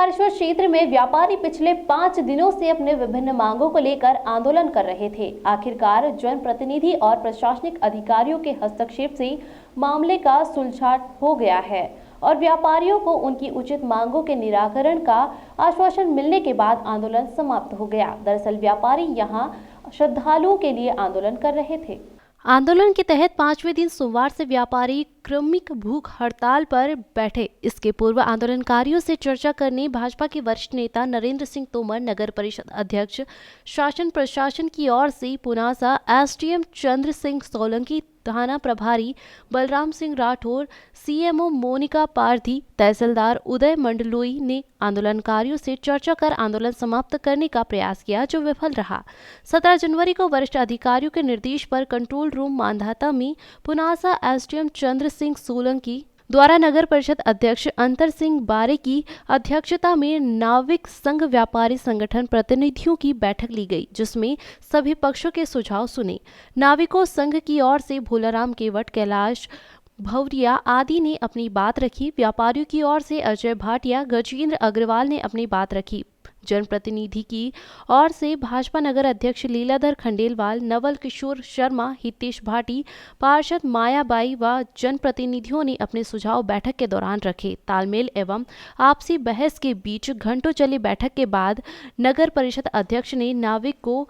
ओमकारेश्वर क्षेत्र में व्यापारी पिछले 5 दिनों से अपने विभिन्न मांगों को लेकर आंदोलन कर रहे थे। आखिरकार जनप्रतिनिधि और प्रशासनिक अधिकारियों के हस्तक्षेप से मामले का सुलझाव हो गया है और व्यापारियों को उनकी उचित मांगों के निराकरण का आश्वासन मिलने के बाद आंदोलन समाप्त हो गया। दरअसल व्यापारी यहां श्रद्धालुओं के लिए आंदोलन कर रहे थे। आंदोलन के तहत 5वें दिन सोमवार से व्यापारी क्रमिक भूख हड़ताल पर बैठे। इसके पूर्व आंदोलनकारियों से चर्चा करने भाजपा के वरिष्ठ नेता नरेंद्र सिंह तोमर, नगर परिषद अध्यक्ष, शासन प्रशासन की ओर से पुनासा एसडीएम चंद्र सिंह सोलंकी, थाना प्रभारी बलराम सिंह राठौर, सीएमओ मोनिका पारधी, तहसीलदार उदय मंडलोई ने आंदोलनकारियों से चर्चा कर आंदोलन समाप्त करने का प्रयास किया, जो विफल रहा। 17 जनवरी को वरिष्ठ अधिकारियों के निर्देश पर कंट्रोल रूम मांधाता में पुनासा एसडीएम चंद्र सिंह सोलंकी द्वारा नगर परिषद अध्यक्ष अंतर सिंह बारे की अध्यक्षता में नाविक संघ व्यापारी संगठन प्रतिनिधियों की बैठक ली गई, जिसमें सभी पक्षों के सुझाव सुने। नाविकों संघ की ओर से भोलाराम केवट, कैलाश भवरिया आदि ने अपनी बात रखी। व्यापारियों की ओर से अजय भाटिया, गजेंद्र अग्रवाल ने अपनी बात रखी। जनप्रतिनिधि की ओर से भाजपा नगर अध्यक्ष लीलाधर खंडेलवाल, नवल किशोर शर्मा, हितेश भाटी, पार्षद मायाबाई व जनप्रतिनिधियों ने अपने सुझाव बैठक के दौरान रखे। तालमेल एवं आपसी बहस के बीच घंटों चली बैठक के बाद नगर परिषद अध्यक्ष ने नाविक को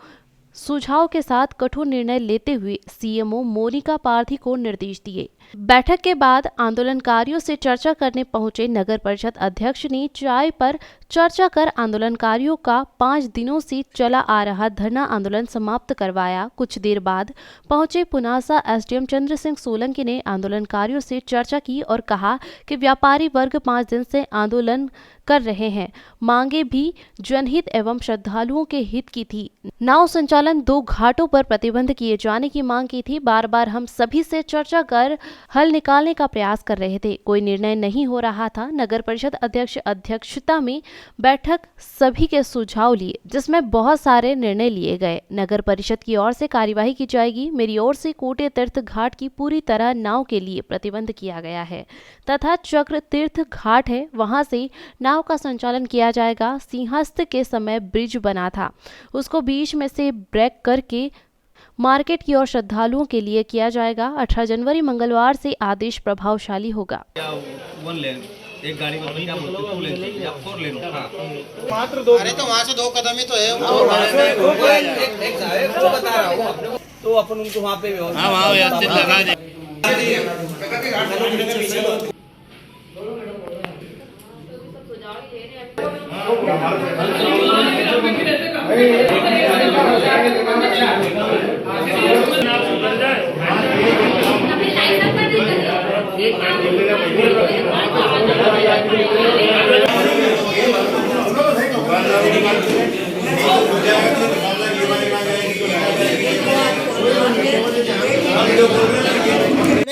सुझाव के साथ कठोर निर्णय लेते हुए सीएमओ मोनिका पारधी को निर्देश दिए। बैठक के बाद आंदोलनकारियों से चर्चा करने पहुंचे नगर परिषद अध्यक्ष ने चाय पर चर्चा कर आंदोलनकारियों का 5 दिनों से चला आ रहा धरना आंदोलन समाप्त करवाया। कुछ देर बाद पहुंचे पुनासा एसडीएम चंद्र सिंह सोलंकी ने आंदोलनकारियों से चर्चा की और कहा कि व्यापारी वर्ग 5 दिन से आंदोलन कर रहे हैं। मांगे भी जनहित एवं श्रद्धालुओं के हित की थी। नाव संचालन 2 घाटों पर प्रतिबंध किए जाने की मांग की थी। बार बार हम सभी से चर्चा कर हल निकालने का प्रयास कर रहे थे, कोई निर्णय नहीं हो रहा था। नगर परिषद अध्यक्ष अध्यक्षता में बैठक सभी के सुझाव लिए, जिसमें बहुत सारे निर्णय लिए गए। नगर परिषद की ओर से कार्यवाही की जाएगी। मेरी ओर से कोटे तीर्थ घाट की पूरी तरह नाव के लिए प्रतिबंध किया गया है तथा चक्र तीर्थ घाट है, वहां से नाव का संचालन किया जाएगा। सिंहस्थ के समय ब्रिज बना था, उसको बीच में से ब्रेक करके मार्केट की ओर श्रद्धालुओं के लिए किया जाएगा। 18 जनवरी मंगलवार से आदेश प्रभावशाली होगा। एक गाड़ी में क्या बोलते हैं, 2 लेन या 4 लेन, मात्र 2। अरे तो वहाँ से 2 कदम ही तो है। एक बता रहा हूँ, तो अपन उनको वहाँ पे वहाँ व्यवस्थित लगा दे।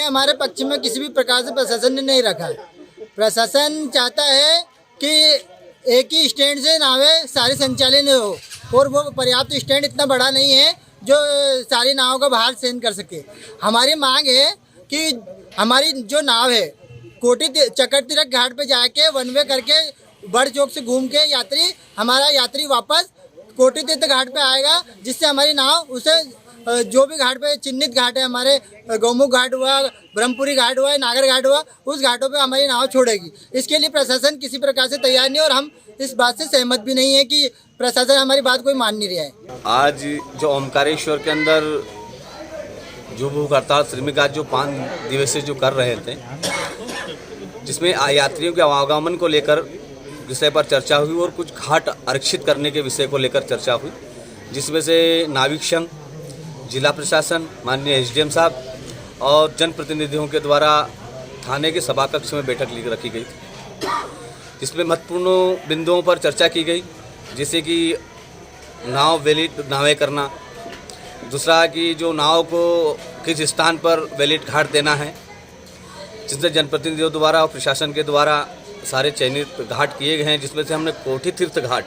हमारे पक्ष में किसी भी प्रकार से प्रशासन ने नहीं रखा है। प्रशासन चाहता है कि एक ही स्टैंड से नावें सारी संचालित हो और वो पर्याप्त स्टैंड इतना बड़ा नहीं है जो सारी नावों को बाहर सेंड कर सके। हमारी मांग है कि हमारी जो नाव है कोटी चक्र तीर्थ घाट पे जाके 1 वे करके बड़ चौक से घूम के हमारा यात्री वापस कोटी तीर्थ घाट पे आएगा, जिससे हमारी नाव उसे जो भी घाट पे चिन्हित घाट है, हमारे गौमुख घाट हुआ, ब्रह्मपुरी घाट हुआ, नागर घाट हुआ, उस घाटों पे हमारी नाव छोड़ेगी। इसके लिए प्रशासन किसी प्रकार से तैयार नहीं और हम इस बात से सहमत भी नहीं है कि प्रशासन हमारी बात कोई मान नहीं रहा है। आज जो ओमकारेश्वर के अंदर जो भूख हड़ताल श्रमिक आज जो 5 दिवसीय जो कर रहे थे, जिसमें यात्रियों के आवागमन को लेकर विषय पर चर्चा हुई और कुछ घाट आरक्षित करने के विषय को लेकर चर्चा हुई, जिसमें से नाविक संघ, जिला प्रशासन, माननीय एसडीएम साहब और जनप्रतिनिधियों के द्वारा थाने के सभा कक्ष में बैठक रखी गई थी, जिसमें महत्वपूर्ण बिंदुओं पर चर्चा की गई, जैसे कि नाव वैलिड नावें करना, दूसरा कि जो नाव को किस स्थान पर वैलिड घाट देना है, जिसमें जनप्रतिनिधियों द्वारा और प्रशासन के द्वारा सारे चयनित घाट किए गए हैं, जिसमें से हमने कोठी तीर्थ घाट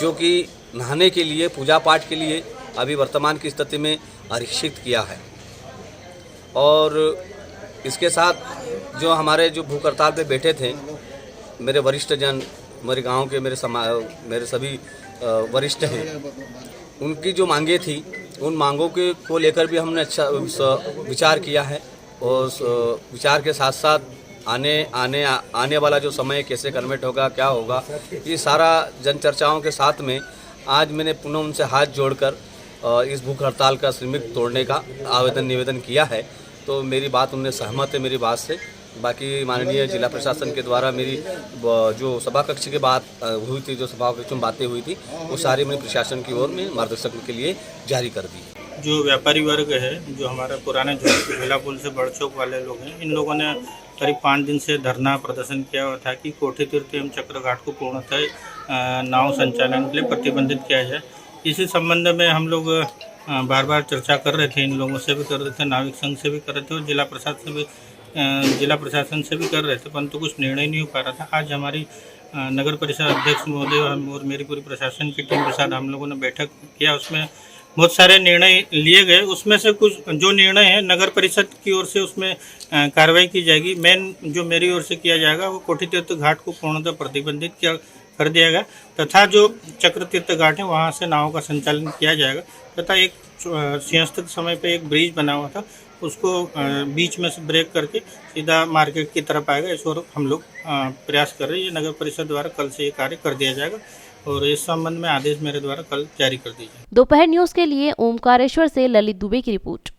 जो कि नहाने के लिए, पूजा पाठ के लिए अभी वर्तमान की स्थिति में आरक्षित किया है। और इसके साथ जो हमारे जो भूख हड़ताल पे बैठे थे मेरे वरिष्ठ जन मेरे गांव के मेरे सभी वरिष्ठ हैं, उनकी जो मांगे थी उन मांगों के को लेकर भी हमने अच्छा विचार किया है। और विचार के साथ साथ आने वाला जो समय कैसे कन्वर्ट होगा, क्या होगा, ये सारा जन चर्चाओं के साथ में आज मैंने पुनः उनसे हाथ जोड़कर इस भूख हड़ताल का श्रमिक तोड़ने का निवेदन किया है। तो मेरी बात उनने सहमत है मेरी बात से। बाकी माननीय जिला प्रशासन के द्वारा मेरी जो सभा कक्ष की बात हुई थी, जो सभा कक्ष में बातें हुई थी, वो सारी मैंने प्रशासन की ओर में मार्गदर्शन के लिए जारी कर दी। जो व्यापारी वर्ग है, जो हमारे पुराने झूला पुल से बड़ चौक वाले लोग हैं, इन लोगों ने करीब 5 दिन से धरना प्रदर्शन किया हुआ था कि कोठी तीर्थ एवं चक्र घाट को पूर्णतः नाव संचालन के लिए प्रतिबंधित किया जाए। इसी संबंध में हम लोग बार बार चर्चा कर रहे थे, इन लोगों से भी कर रहे थे, नाविक संघ से भी कर रहे थे और जिला प्रशासन से भी कर रहे थे, परंतु कुछ निर्णय नहीं हो पा रहा था। आज हमारी नगर परिषद अध्यक्ष महोदय और मेरी पूरी प्रशासन की टीम के साथ हम लोगों ने बैठक किया। उसमें बहुत सारे निर्णय लिए गए। उसमें से कुछ जो निर्णय है नगर परिषद की ओर से उसमें कार्रवाई की जाएगी। मेन जो मेरी ओर से किया जाएगा वो कोठी तीर्थ घाट को पूर्णतः प्रतिबंधित कर दिया गया तथा जो चक्र तीर्थ घाट है वहाँ से नावों का संचालन किया जाएगा तथा एक सिंहस्थ समय पे एक ब्रिज बना हुआ था, उसको बीच में से ब्रेक करके सीधा मार्केट की तरफ आएगा। इस ओर हम लोग प्रयास कर रहे हैं। ये नगर परिषद द्वारा कल से ये कार्य कर दिया जाएगा और इस संबंध में आदेश मेरे द्वारा कल जारी कर दिया जाएगा। दोपहर न्यूज के लिए ओमकारेश्वर से ललित दुबे की रिपोर्ट।